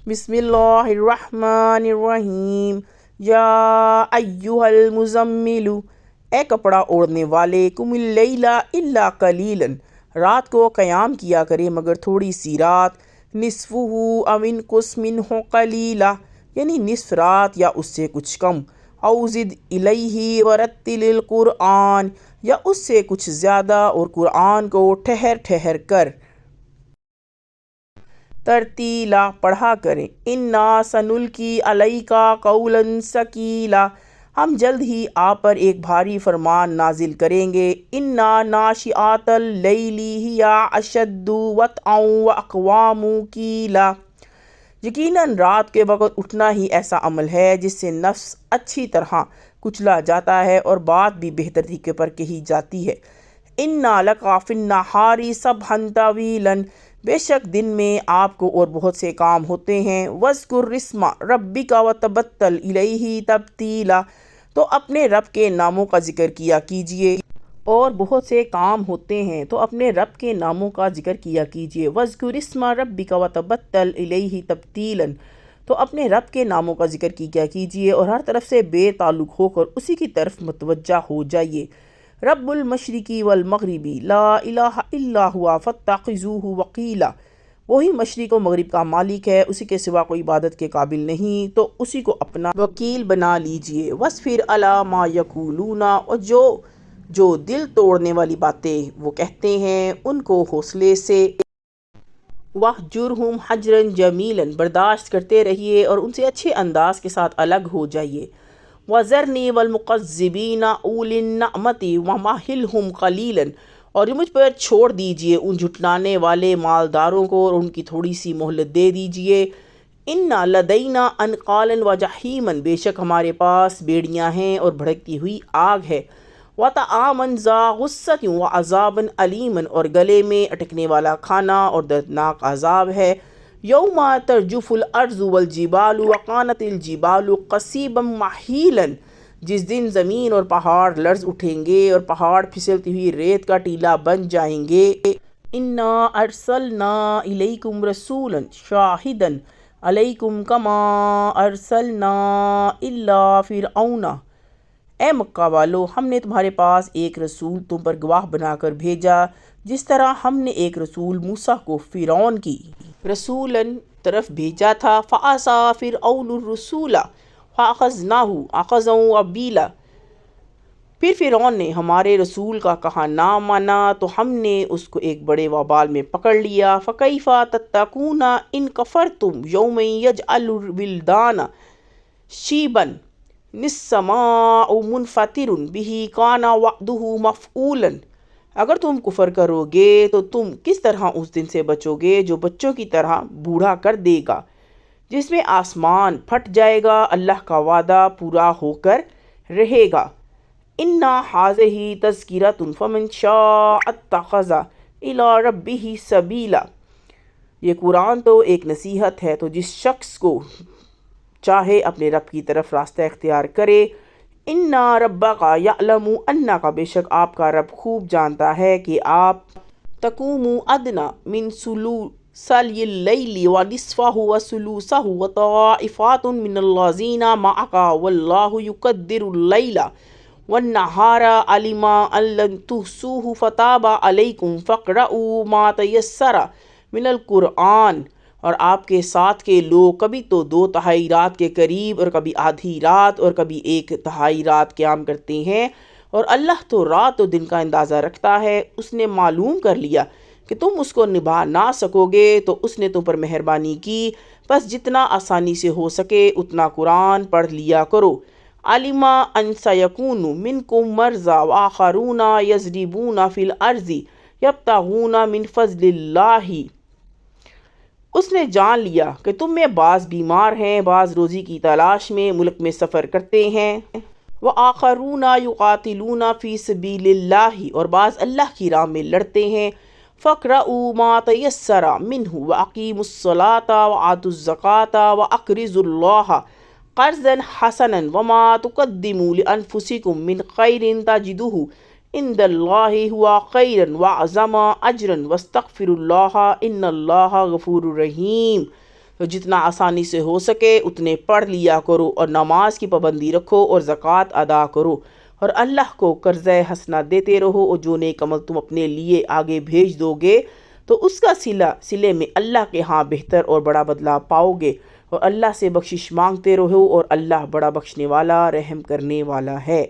بسم اللہ الرحمن الرحیم۔ یا ایہا المزمل، اے کپڑا اوڑھنے والے، قم اللیل الا قلیلا، رات کو قیام کیا کرے مگر تھوڑی سی رات، نصفہ او انقص منہ قلیلا، یعنی نصف رات یا اس سے کچھ کم، او زد الیہ ورتل القرآن، یا اس سے کچھ زیادہ اور قرآن کو ٹھہر ٹھہر کر ترتیلا پڑھا کریں۔ انا سنلقی علیک قولا ثقیلا، ہم جلد ہی آپ پر ایک بھاری فرمان نازل کریں گے۔ انا ناشئۃ اللیل ہی اشد وطئا واقوام قیلا، یقیناً رات کے وقت اٹھنا ہی ایسا عمل ہے جس سے نفس اچھی طرح کچلا جاتا ہے اور بات بھی بہتر طریقے پر کہی جاتی ہے۔ اِنَّ لَكَ فِي النَّهَارِ سَبْحًا طَوِيلًا، بے شک دن میں آپ کو اور بہت سے کام ہوتے ہیں۔ وَاذْكُرِ اسْمَ رَبِّكَ وَتَبَتَّلْ إِلَيْهِ تَبْتِيلًا، تو اپنے رب کے ناموں کا ذکر کیا کیجئے، اور بہت سے کام ہوتے ہیں تو اپنے رب کے ناموں کا ذکر کیا کیجئے۔ وَاذْكُرِ اسْمَ رَبِّكَ وَتَبَتَّلْ إِلَيْهِ تَبْتِيلًا، تو اپنے رب کے ناموں کا ذکر کیا کیجئے اور ہر طرف سے بے تعلق ہو کر اسی کی طرف متوجہ ہو جائیے۔ رب المشرقی والمغربی لا الہ الا ہوا فاتخذوہ وکیلا، وہی مشرق و مغرب کا مالک ہے، اسی کے سوا کوئی عبادت کے قابل نہیں، تو اسی کو اپنا وکیل بنا لیجئے۔ وَاصْبِرْ عَلَىٰ مَا يَقُولُونَ، اور جو دل توڑنے والی باتیں وہ کہتے ہیں ان کو حوصلے سے وَاہْجُرْهُمْ حَجْرًا جَمِيلًا، برداشت کرتے رہیے اور ان سے اچھے انداز کے ساتھ الگ ہو جائیے۔ وَذَرْنِي وَالْمُكَذِّبِينَ أُولِي النَّعْمَةِ وَمَهِّلْهُمْ قَلِيلًا، اور مجھ پر چھوڑ دیجئے ان جھٹلانے والے مالداروں کو اور ان کی تھوڑی سی مہلت دے دیجئے۔ اِنَّ لَدَيْنَا أَنْقَالًا وَجَحِيمًا، بے شک ہمارے پاس بیڑیاں ہیں اور بھڑکتی ہوئی آگ ہے۔ وَطَعَامًا ذَا غُصَّةٍ وَعَذَابًا أَلِيمًا، اور گلے میں اٹکنے والا کھانا اور دردناک عذاب ہے۔ یوم ترجف الارض والجبال وکانت الجبال قصیبا مہیلا، جس دن زمین اور پہاڑ لرز اٹھیں گے اور پہاڑ پھسلتی ہوئی ریت کا ٹیلا بن جائیں گے۔ انا ارسلنا الیکم رسولا شاہدا علیکم کما ارسلنا الی فرعون، اے مکہ والو، ہم نے تمہارے پاس ایک رسول تم پر گواہ بنا کر بھیجا جس طرح ہم نے ایک رسول موسیٰ کو فرعون کی رسولاً طرف بھیجا تھا۔ فَعَصَىٰ فِرْعَوْنُ الرُّسُولَ فَأَخَذْنَاهُ أَخْذًا وَبِيلًا، پھر فرعون نے ہمارے رسول کا کہا نہ مانا تو ہم نے اس کو ایک بڑے وبال میں پکڑ لیا۔ فَكَيْفَ تَتَّقُونَ إِن كَفَرْتُمْ يَوْمًا يَجْعَلُ الْوِلْدَانَ شِيبًا السَّمَاءُ مُنْفَطِرٌ بِهِ كَانَ وَعْدُهُ مَفْعُولًا، اگر تم کفر کرو گے تو تم کس طرح اس دن سے بچو گے جو بچوں کی طرح بوڑھا کر دے گا، جس میں آسمان پھٹ جائے گا، اللہ کا وعدہ پورا ہو کر رہے گا۔ اِنَّ هَٰذِهِ تَذْکِرَةٌ فَمَن شَاءَ اتَّخَذَ إِلَىٰ رَبِّهِ سَبِیلًا، یہ قرآن تو ایک نصیحت ہے، تو جس شخص کو چاہے اپنے رب کی طرف راستہ اختیار کرے۔ اِنَّ رَبَّكَ يَعْلَمُ أَنَّكَ، بے شک آپ کا رب خوب جانتا ہے کہ آپ تقوم ادنیٰ من ثلثي اللیل ونصفہ وثلثہ وطائفات من الذین معک واللہ یقدر اللیل والنہار علم ان لن تحصوہ فتاب علیکم فاقرؤوا ما تیسر من القرآن، اور آپ کے ساتھ کے لوگ کبھی تو 2/3 رات کے قریب اور کبھی آدھی رات اور کبھی 1/3 رات قیام کرتے ہیں، اور اللہ تو رات و دن کا اندازہ رکھتا ہے۔ اس نے معلوم کر لیا کہ تم اس کو نبھا نہ سکو گے تو اس نے تم پر مہربانی کی، بس جتنا آسانی سے ہو سکے اتنا قرآن پڑھ لیا کرو۔ علم ان سیکون منکم مرضی وآخرون یضربون فی الارض یبتغون من فضل اللہ، اس نے جان لیا کہ تم میں بعض بیمار ہیں، بعض روزی کی تلاش میں ملک میں سفر کرتے ہیں۔ وآخرون یقاتلون فی سبیل اللہ، اور بعض اللہ کی راہ میں لڑتے ہیں۔ فاقرؤوا ما تیسر منہ واقیموا الصلاۃ وآتوا الزکاۃ واقرضوا اللہ قرضا حسنا وما تقدموا لانفسکم من خیر تجدوہ عند اللہ ہوا خیرا واعظم اجرا واستغفروا اللہ ان اللہ غفور رحیم۔ تو جتنا آسانی سے ہو سکے اتنے پڑھ لیا کرو اور نماز کی پابندی رکھو اور زکوٰۃ ادا کرو اور اللہ کو قرض حسنہ دیتے رہو، اور جو نیک عمل تم اپنے لیے آگے بھیج دو گے تو اس کا صلے میں اللہ کے ہاں بہتر اور بڑا بدلہ پاؤ گے، اور اللہ سے بخشش مانگتے رہو اور اللہ بڑا بخشنے والا رحم کرنے والا ہے۔